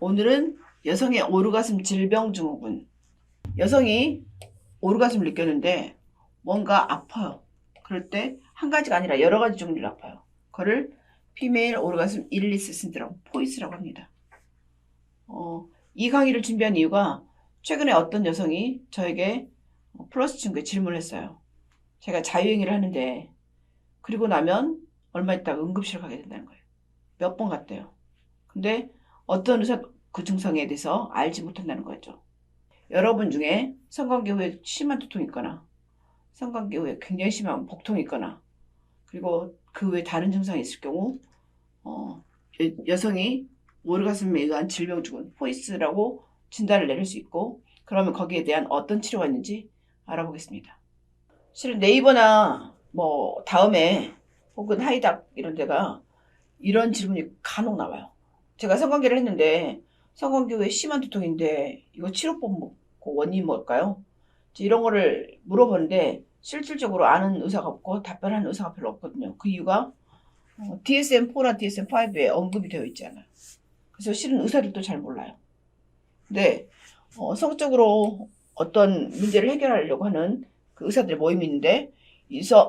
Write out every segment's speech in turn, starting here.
오늘은 여성의 오르가슴 질병 증후군. 여성이 오르가슴을 느꼈는데 뭔가 아파요. 그럴 때 한 가지가 아니라 여러 가지 종류로 아파요. 그거를 피메일 오르가슴 일리스 신드롬, 포이스라고 합니다. 이 강의를 준비한 이유가 최근에 어떤 여성이 저에게 플러스 친구에 질문을 했어요. 제가 자유행위를 하는데 그리고 나면 얼마 있다가 응급실을 가게 된다는 거예요. 몇 번 갔대요. 근데 어떤 의사 그 증상에 대해서 알지 못한다는 거죠. 여러분 중에 성관계 후에 심한 두통이 있거나 성관계 후에 굉장히 심한 복통이 있거나 그리고 그 외에 다른 증상이 있을 경우 여성이 오르가슴에 의한 질병 증후군 포이스라고 진단을 내릴 수 있고 그러면 거기에 대한 어떤 치료가 있는지 알아보겠습니다. 실은 네이버나 뭐 다음에 혹은 하이닥 이런 데가 이런 질문이 간혹 나와요. 제가 성관계를 했는데 성관계 후에 심한 두통인데 이거 치료법 뭐고 원인이 뭘까요? 이런 거를 물어보는데 실질적으로 아는 의사가 없고 답변하는 의사가 별로 없거든요. 그 이유가 DSM-4나 DSM-5에 언급이 되어 있지 않아요. 그래서 실은 의사들도 잘 몰라요. 근데 성적으로 어떤 문제를 해결하려고 하는 그 의사들의 모임이 있는데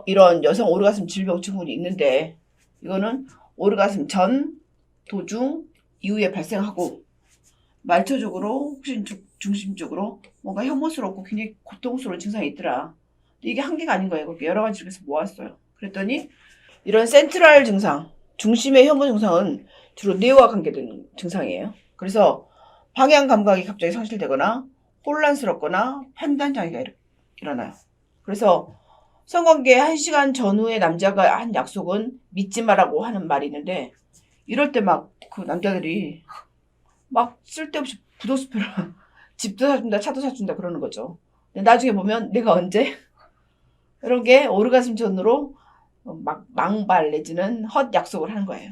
이런 여성 오르가슴 질병 증후군이 있는데 이거는 오르가슴 전, 도중, 이후에 발생하고 말초적으로 혹시 중심적으로 뭔가 혐오스럽고 굉장히 고통스러운 증상이 있더라. 근데 이게 한 개가 아닌 거예요. 그렇게 여러 가지 중에서 모았어요. 그랬더니 이런 센트럴 증상, 중심의 혐오 증상은 주로 뇌와 관계된 증상이에요. 그래서 방향 감각이 갑자기 상실되거나 혼란스럽거나 판단 장애가 일어나요. 그래서 성관계 1시간 전후에 남자가 한 약속은 믿지 마라고 하는 말이 있는데 이럴 때 막 그 남자들이 막 쓸데없이 부도수표를 집도 사준다 차도 사준다 그러는 거죠. 근데 나중에 보면 내가 언제 이런 게 오르가슴 전으로 막 망발 내지는 헛 약속을 하는 거예요.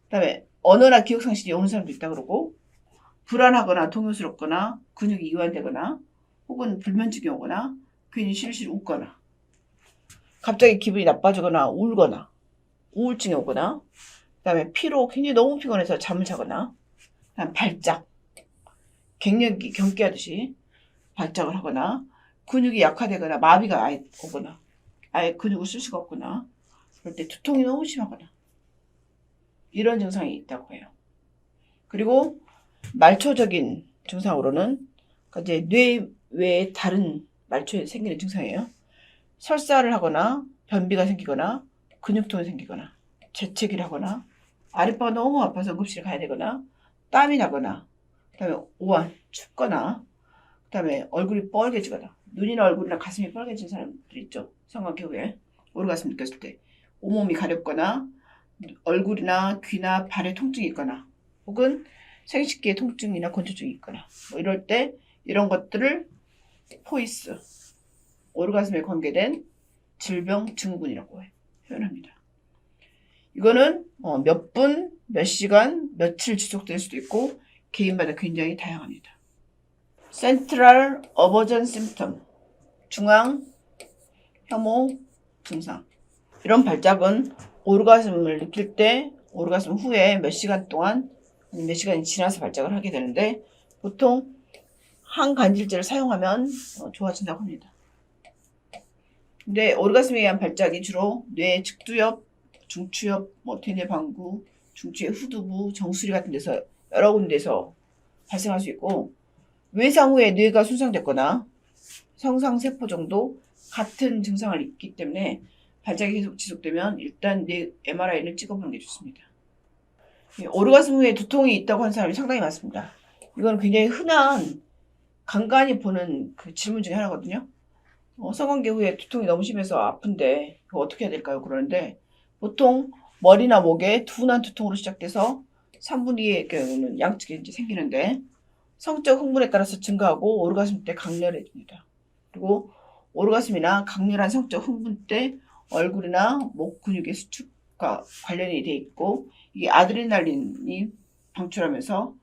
그다음에 언어나 기억 상실이 오는 사람도 있다 그러고 불안하거나 동요스럽거나 근육이 이완되거나 혹은 불면증이 오거나 괜히 실실 웃거나 갑자기 기분이 나빠지거나 울거나 우울증이 오거나 그다음에 피로 굉장히 너무 피곤해서 잠을 자거나 발작 갱년기 경기하듯이 발작을 하거나 근육이 약화되거나 마비가 아예 오거나 아예 근육을 쓸 수가 없거나 그럴 때 두통이 너무 심하거나 이런 증상이 있다고 해요. 그리고 말초적인 증상으로는 이제 뇌 외에 다른 말초에 생기는 증상이에요. 설사를 하거나 변비가 생기거나 근육통이 생기거나 재채기를 하거나 아랫배가 너무 아파서 응급실에 가야 되거나 땀이 나거나 그다음에 오한 춥거나 그다음에 얼굴이 뻘개지거나 눈이나 얼굴이나 가슴이 뻘개진 사람들 있죠. 성관계 후에 오르가슴 느꼈을 때 온몸이 가렵거나 얼굴이나 귀나 발에 통증이 있거나 혹은 생식기에 통증이나 건조증이 있거나 뭐 이럴 때 이런 것들을 포이스 오르가슴에 관계된 질병 증후군이라고 표현합니다. 이거는 몇 분, 몇 시간, 며칠 지속될 수도 있고 개인마다 굉장히 다양합니다. Central Aversion Symptom, 중앙 혐오 증상. 이런 발작은 오르가슴을 느낄 때 오르가슴 후에 몇 시간 동안 몇 시간이 지나서 발작을 하게 되는데 보통 항간질제를 사용하면 좋아진다고 합니다. 근데 오르가슴에 의한 발작이 주로 뇌 측두엽, 중추엽, 대뇌 방구, 중추의 후두부, 정수리 같은 데서 여러 군데서 발생할 수 있고 외상 후에 뇌가 손상됐거나 성상세포 정도 같은 증상을 있기 때문에 발작이 계속 지속되면 일단 뇌 MRI를 찍어보는 게 좋습니다. 오르가슴 후에 두통이 있다고 하는 사람이 상당히 많습니다. 이건 굉장히 흔한 간간히 보는 그 질문 중에 하나거든요. 성관계 후에 두통이 너무 심해서 아픈데 그거 어떻게 해야 될까요? 그러는데 보통 머리나 목에 둔한 두통으로 시작돼서 3분 2의 경우는 양측에 이제 생기는데 성적 흥분에 따라서 증가하고 오르가슴 때 강렬해집니다. 그리고 오르가슴이나 강렬한 성적 흥분 때 얼굴이나 목 근육의 수축과 관련이 돼 있고 이게 아드레날린이 방출하면서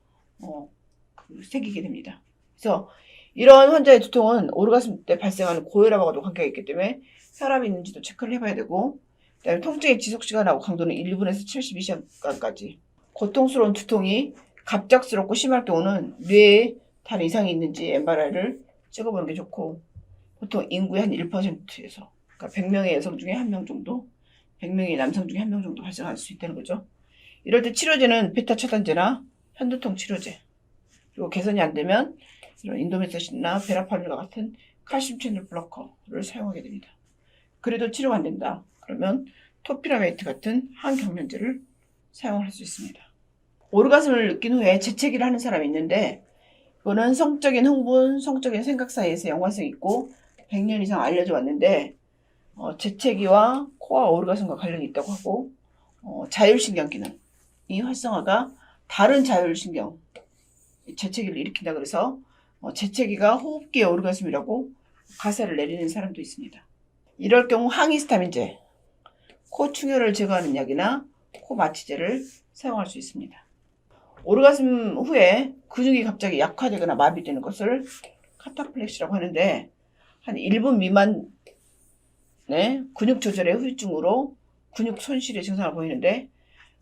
생기게 됩니다. 그래서 이런 환자의 두통은 오르가슴 때 발생하는 고혈압하고도 관계가 있기 때문에 혈압이 있는지도 체크를 해봐야 되고 그다음에 통증의 지속시간하고 강도는 1분에서 72시간까지 고통스러운 두통이 갑작스럽고 심할 경우는 뇌에 다른 이상이 있는지 MRI를 찍어보는 게 좋고, 보통 인구의 한 1%에서, 그러니까 100명의 여성 중에 1명 정도, 100명의 남성 중에 1명 정도 발생할 수 있다는 거죠. 이럴 때 치료제는 베타 차단제나 편두통 치료제, 그리고 개선이 안 되면 이런 인도메사신이나 베라파민과 같은 칼슘 채널 블로커를 사용하게 됩니다. 그래도 치료가 안 된다. 그러면 토피라메이트 같은 항경련제를 사용할 수 있습니다. 오르가즘을 느낀 후에 재채기를 하는 사람이 있는데, 이거는 성적인 흥분, 성적인 생각 사이에서 연관성이 있고 100년 이상 알려져 왔는데, 재채기와 코어 오르가즘과 관련이 있다고 하고, 자율신경 기능, 이 활성화가 다른 자율신경, 재채기를 일으킨다 그래서 재채기가 호흡기의 오르가즘이라고 가설을 내리는 사람도 있습니다. 이럴 경우 항히스타민제, 코 충혈을 제거하는 약이나 코 마취제를 사용할 수 있습니다. 오르가즘 후에 근육이 갑자기 약화되거나 마비되는 것을 카타플렉시라고 하는데, 한 1분 미만의 근육 조절의 후유증으로 근육 손실의 증상을 보이는데,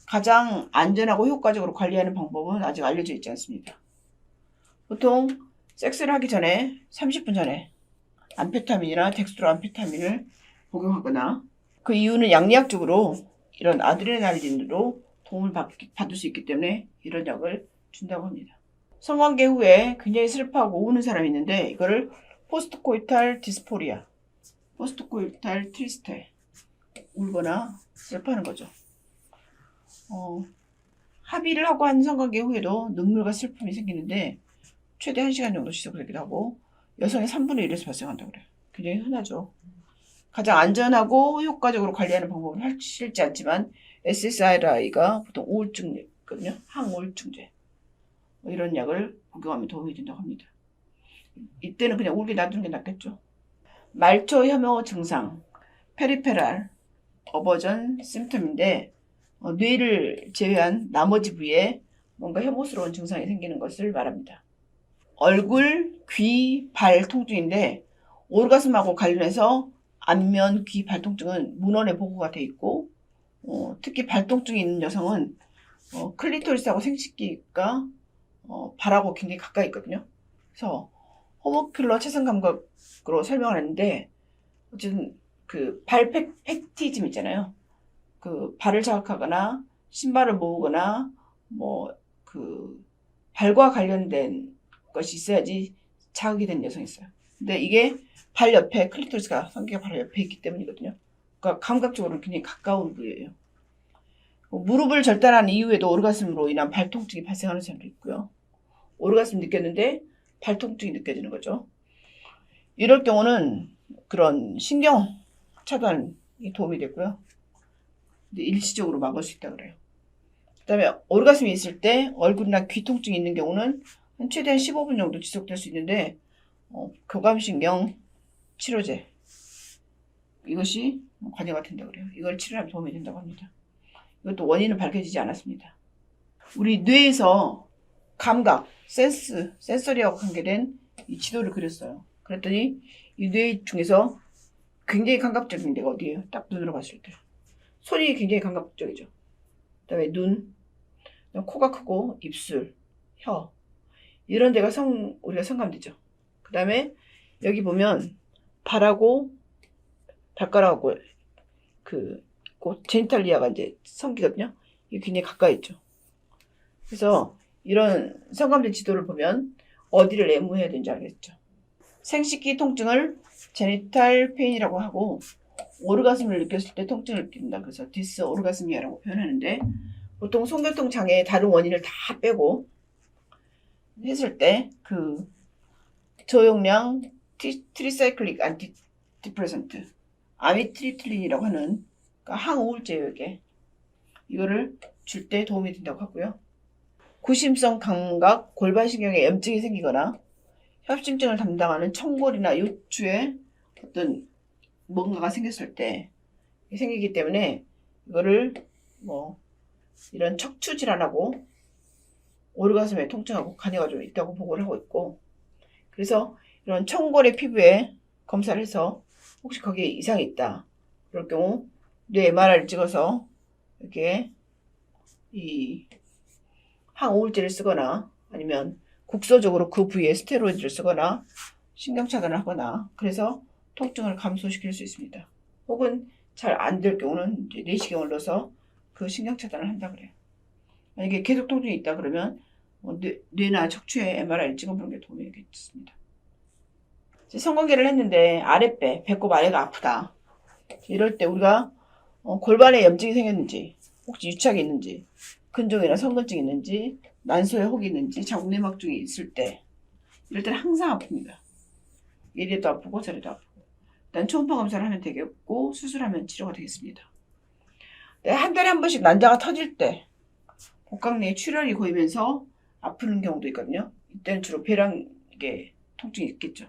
가장 안전하고 효과적으로 관리하는 방법은 아직 알려져 있지 않습니다. 보통 섹스를 하기 전에 30분 전에 암페타민이나 덱스트로 암페타민을 복용하거나, 그 이유는 양리학적으로 이런 아드레날린으로 도움을 받을 수 있기 때문에 이런 약을 준다고 합니다. 성관계 후에 굉장히 슬퍼하고 우는 사람이 있는데, 이거를 포스트코이탈 디스포리아, 포스트코이탈 트리스테, 울거나 슬퍼하는 거죠. 합의를 하고 한 성관계 후에도 눈물과 슬픔이 생기는데 최대 1시간 정도 지속되기도 하고, 여성의 3분의 1에서 발생한다고 그래요. 굉장히 흔하죠. 가장 안전하고 효과적으로 관리하는 방법은 싫지 않지만 SSRI가 보통 우울증이거든요. 항우울증제, 이런 약을 복용하면 도움이 된다고 합니다. 이때는 그냥 울게 놔두는 게 낫겠죠. 말초 혐오 증상, 페리페랄 어버전 심텀인데, 뇌를 제외한 나머지 부위에 뭔가 혐오스러운 증상이 생기는 것을 말합니다. 얼굴, 귀, 발 통증인데, 오르가즘하고 관련해서 안면, 귀, 발 통증은 문헌에 보고가 돼 있고, 특히 발 통증이 있는 여성은 클리토리스하고 생식기가 발하고 굉장히 가까이 있거든요. 그래서 호모큘러 체선 감각으로 설명을 했는데, 어쨌든 그 발 패티즘 있잖아요. 그 발을 자극하거나 신발을 모으거나 그 발과 관련된 것이 있어야지 자극이 되는 여성이 있어요. 근데 이게 발 옆에 클리토리스가 성기가 바로 옆에 있기 때문이거든요. 그러니까 감각적으로는 굉장히 가까운 부위예요. 무릎을 절단한 이후에도 오르가즘으로 인한 발통증이 발생하는 사람도 있고요. 오르가즘 느꼈는데 발통증이 느껴지는 거죠. 이럴 경우는 그런 신경 차단이 도움이 되고요. 근데 일시적으로 막을 수 있다고 그래요. 그 다음에 오르가즘이 있을 때 얼굴이나 귀 통증이 있는 경우는 최대한 15분 정도 지속될 수 있는데, 교감신경 치료제, 이것이 관여가 된다고 그래요. 이걸 치료하면 도움이 된다고 합니다. 이것도 원인은 밝혀지지 않았습니다. 우리 뇌에서 감각, 센서리하고 관계된 이 지도를 그렸어요. 그랬더니 이 뇌 중에서 굉장히 감각적인 데가 어디예요? 딱 눈으로 봤을 때. 손이 굉장히 감각적이죠. 그 다음에 눈, 코가 크고 입술, 혀, 이런 데가 우리가 성감되죠. 그 다음에 여기 보면 발하고 발가락하고 제니탈리아가 이제 성기거든요. 이게 굉장히 가까이 있죠. 그래서 이런 성감대 지도를 보면 어디를 애무해야 되는지 알겠죠. 생식기 통증을 제니탈 페인이라고 하고, 오르가즘을 느꼈을 때 통증을 느낀다. 그래서 디스 오르가즘이라고 표현하는데, 보통 성교통 장애의 다른 원인을 다 빼고 했을 때 그 저용량 트리사이클릭 안티디프레센트, 아미트리틸린이라고 하는 항우울제예요. 이거를 줄 때 도움이 된다고 하고요. 구심성 감각 골반신경에 염증이 생기거나 협심증을 담당하는 청골이나 요추에 어떤 뭔가가 생겼을 때 생기기 때문에 이거를 이런 척추 질환하고 오르가즘의 통증하고 관계가 좀 있다고 보고를 하고 있고, 그래서 이런 청골의 피부에 검사를 해서 혹시 거기에 이상이 있다, 그럴 경우 뇌 MRI를 찍어서 이렇게 이 항우울제를 쓰거나 아니면 국소적으로 그 부위에 스테로이드를 쓰거나 신경 차단을 하거나 그래서 통증을 감소시킬 수 있습니다. 혹은 잘 안 될 경우는 이제 내시경을 넣어서 그 신경 차단을 한다 그래요. 만약에 계속 통증이 있다 그러면 뇌나 척추에 MRI를 찍어보는 게 도움이 되겠습니다. 성관계를 했는데 아랫배, 배꼽 아래가 아프다. 이럴 때 우리가 골반에 염증이 생겼는지, 혹시 유착이 있는지, 근종이나 성근증이 있는지, 난소에 혹이 있는지, 자궁내막증이 있을 때 이럴 때는 항상 아픕니다. 이리도 아프고 저리도 아프고. 일단 초음파 검사를 하면 되겠고 수술하면 치료가 되겠습니다. 한 달에 한 번씩 난자가 터질 때 복강 내에 출혈이 고이면서 아프는 경우도 있거든요. 이때는 주로 배란계 통증이 있겠죠.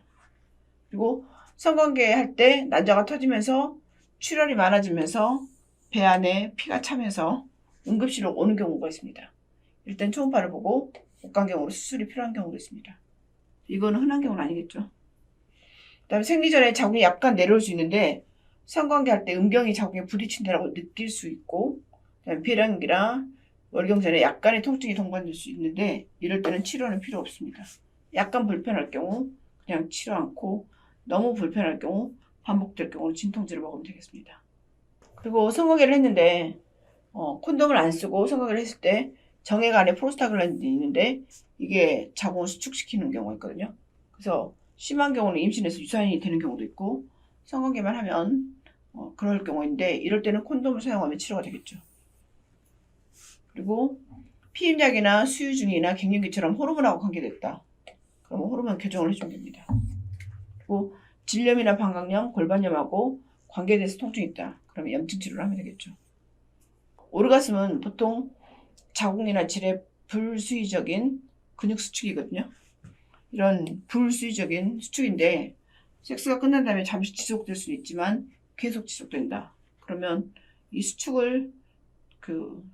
그리고 성관계 할 때 난자가 터지면서 출혈이 많아지면서 배 안에 피가 차면서 응급실로 오는 경우가 있습니다. 일단 초음파를 보고 복강경으로 수술이 필요한 경우도 있습니다. 이거는 흔한 경우는 아니겠죠. 그다음에 생리 전에 자궁이 약간 내려올 수 있는데 성관계 할 때 음경이 자궁에 부딪힌다고 느낄 수 있고, 그다음에 배란기나 월경 전에 약간의 통증이 동반될 수 있는데 이럴 때는 치료는 필요 없습니다. 약간 불편할 경우 그냥 치료 않고 너무 불편할 경우 반복될 경우는 진통제를 먹으면 되겠습니다. 그리고 성관계를 했는데 콘돔을 안 쓰고 성관계를 했을 때 정액 안에 프로스타글란딘이 있는데 이게 자궁을 수축시키는 경우가 있거든요. 그래서 심한 경우는 임신해서 유산이 되는 경우도 있고 성관계만 하면 그럴 경우인데 이럴 때는 콘돔을 사용하면 치료가 되겠죠. 그리고 피임약이나 수유중이나 갱년기처럼 호르몬하고 관계됐다. 그러면 호르몬 교정을 해주면 됩니다. 그리고 질염이나 방광염, 골반염하고 관계돼서 통증이 있다. 그러면 염증 치료를 하면 되겠죠. 오르가즘은 보통 자궁이나 질의 불수의적인 근육 수축이거든요. 이런 불수의적인 수축인데 섹스가 끝난 다음에 잠시 지속될 수는 있지만 계속 지속된다. 그러면 이 수축을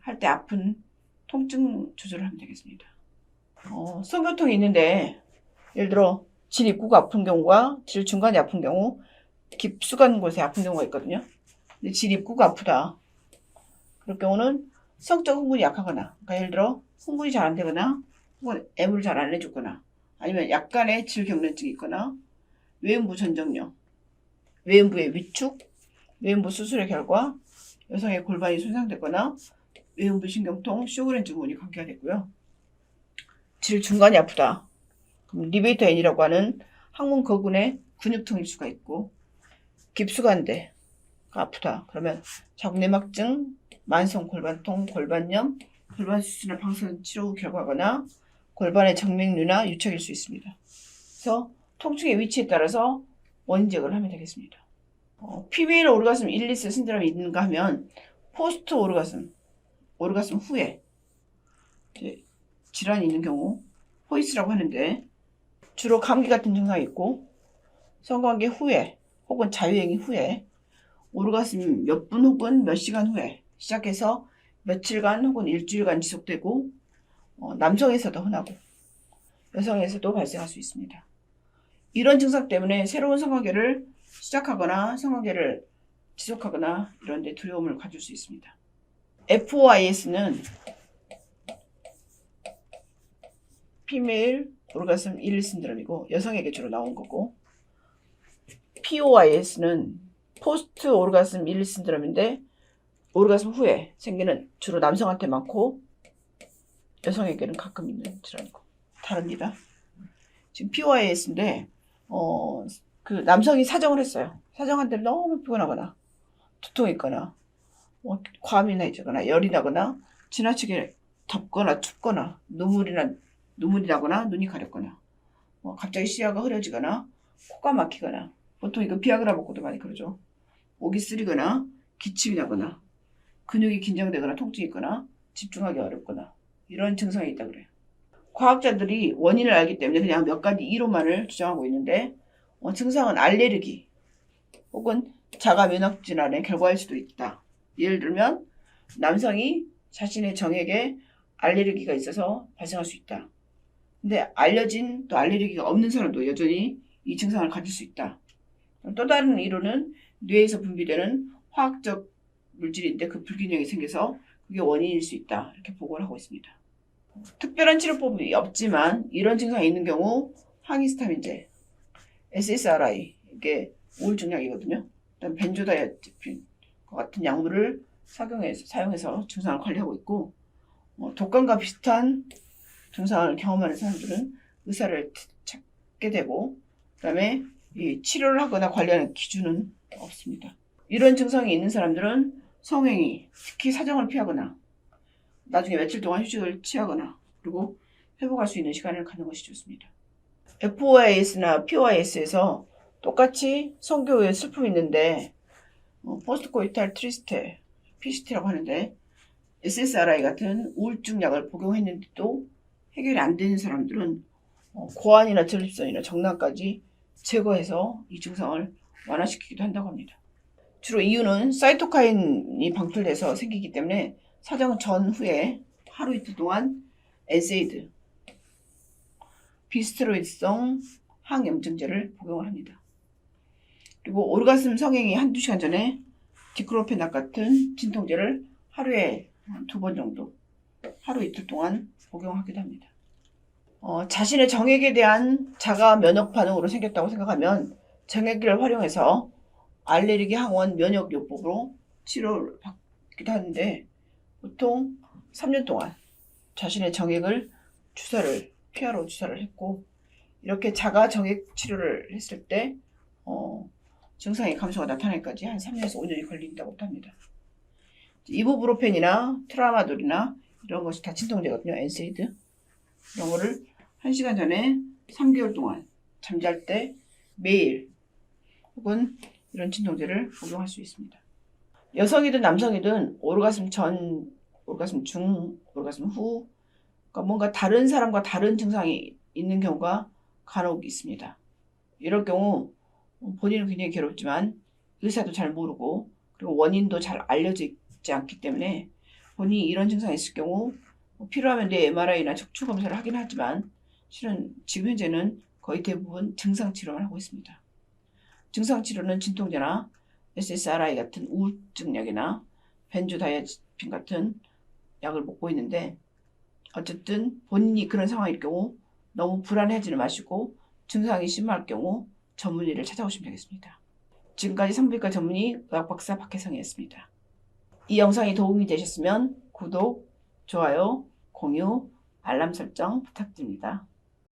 할 때 아픈 통증 조절을 하면 되겠습니다. 성교통이 있는데 예를 들어 질 입구가 아픈 경우와 질 중간이 아픈 경우 깊숙한 곳에 아픈 경우가 있거든요. 근데 질 입구가 아프다. 그럴 경우는 성적 흥분이 약하거나 그러니까 예를 들어 흥분이 잘 안 되거나 혹은 애무를 잘 안 해주거나 아니면 약간의 질경련증이 있거나 외음부 전정력, 외음부의 위축, 외음부 수술의 결과 여성의 골반이 손상되거나 외음부 신경통, 쇼그렌 증후군이 관계가 됐고요. 질 중간이 아프다. 그럼 리베이터 N이라고 하는 항문 거근의 근육통일 수가 있고 깊숙한 데가 아프다. 그러면 자궁내막증, 만성 골반통, 골반염, 골반 수술이나 방사선 치료 결과거나 골반의 정맥류나 유착일 수 있습니다. 그래서 통증의 위치에 따라서 원인제거를 하면 되겠습니다. 피메일 오르가즘 일리스 신드롬이 있는가 하면 포스트 오르가즘 후에 질환이 있는 경우 호이스라고 하는데 주로 감기 같은 증상이 있고 성관계 후에 혹은 자유행위 후에 오르가즘 몇 분 혹은 몇 시간 후에 시작해서 며칠간 혹은 일주일간 지속되고 남성에서도 흔하고 여성에서도 발생할 수 있습니다. 이런 증상 때문에 새로운 성관계를 시작하거나 성관계를 지속하거나 이런 데 두려움을 가질 수 있습니다. FOIS는 피메일 오르가즘 일리 신드롬이고 여성에게 주로 나온 거고 POIS는 포스트 오르가즘 일리 신드롬인데 오르가즘 후에 생기는 주로 남성한테 많고 여성에게는 가끔 있는 질환이고 다릅니다. 지금 POIS인데 남성이 사정을 했어요. 사정한 대로 너무 피곤하거나 두통이 있거나 과음이 나거나 열이 나거나 지나치게 덥거나 춥거나 눈물이 나거나 눈이 가렵거나 갑자기 시야가 흐려지거나 코가 막히거나 보통 이거 비아그라 먹고도 많이 그러죠. 목이 쓰리거나 기침이 나거나 근육이 긴장되거나 통증이 있거나 집중하기 어렵거나 이런 증상이 있다 그래요. 과학자들이 원인을 알기 때문에 그냥 몇 가지 이론만을 주장하고 있는데 증상은 알레르기 혹은 자가 면역 질환의 결과일 수도 있다. 예를 들면 남성이 자신의 정액에 알레르기가 있어서 발생할 수 있다. 근데 알려진 또 알레르기가 없는 사람도 여전히 이 증상을 가질 수 있다. 또 다른 이론은 뇌에서 분비되는 화학적 물질인데 그 불균형이 생겨서 그게 원인일 수 있다. 이렇게 보고를 하고 있습니다. 특별한 치료법이 없지만 이런 증상이 있는 경우 항히스타민제, SSRI, 이게 우울증 약이거든요. 그다음 벤조다이아제핀 같은 약물을 사용해서 증상을 관리하고 있고, 독감과 비슷한 증상을 경험하는 사람들은 의사를 찾게 되고, 그다음에 이 치료를 하거나 관리하는 기준은 없습니다. 이런 증상이 있는 사람들은 성행위, 특히 사정을 피하거나 나중에 며칠 동안 휴식을 취하거나 그리고 회복할 수 있는 시간을 갖는 것이 좋습니다. FOIS나 POIS에서 똑같이 성교의 슬픔이 있는데 포스트코이탈 트리스테, PCT라고 하는데 SSRI 같은 우울증 약을 복용했는데도 해결이 안 되는 사람들은 고환이나 전립선이나 정남까지 제거해서 이 증상을 완화시키기도 한다고 합니다. 주로 이유는 사이토카인이 방출돼서 생기기 때문에 사정 전후에 하루 이틀 동안 엔세이드, 비스테로이드성 항염증제를 복용을 합니다. 그리고 오르가슴 성행위 한두 시간 전에 디클로페낙 같은 진통제를 하루에 2번 정도, 하루 이틀 동안 복용하기도 합니다. 자신의 정액에 대한 자가 면역 반응으로 생겼다고 생각하면 정액을 활용해서 알레르기 항원 면역요법으로 치료를 받기도 하는데 보통 3년 동안 자신의 정액을 피하러 주사를 했고 이렇게 자가 정액 치료를 했을 때 증상의 감소가 나타나기까지 한 3년에서 5년이 걸린다고 합니다. 이부브로펜이나 트라마돌이나 이런 것이 다 진통제거든요. 엔세이드 이런 거를 1시간 전에 3개월 동안 잠잘 때 매일 혹은 이런 진통제를 복용할 수 있습니다. 여성이든 남성이든 오르가슴 전, 오르가슴 중, 오르가슴 후 그러니까 뭔가 다른 사람과 다른 증상이 있는 경우가 간혹 있습니다. 이럴 경우 본인은 굉장히 괴롭지만 의사도 잘 모르고 그리고 원인도 잘 알려져 있지 않기 때문에 본인이 이런 증상이 있을 경우 필요하면 내 MRI나 척추 검사를 하긴 하지만 실은 지금 현재는 거의 대부분 증상 치료만 하고 있습니다. 증상 치료는 진통제나 SSRI 같은 우울증 약이나 벤조다이아제핀 같은 약을 먹고 있는데 어쨌든 본인이 그런 상황일 경우 너무 불안해하지는 마시고 증상이 심할 경우 전문의를 찾아오시면 되겠습니다. 지금까지 산부인과 전문의 의학박사 박혜성이었습니다. 이 영상이 도움이 되셨으면 구독, 좋아요, 공유, 알람 설정 부탁드립니다.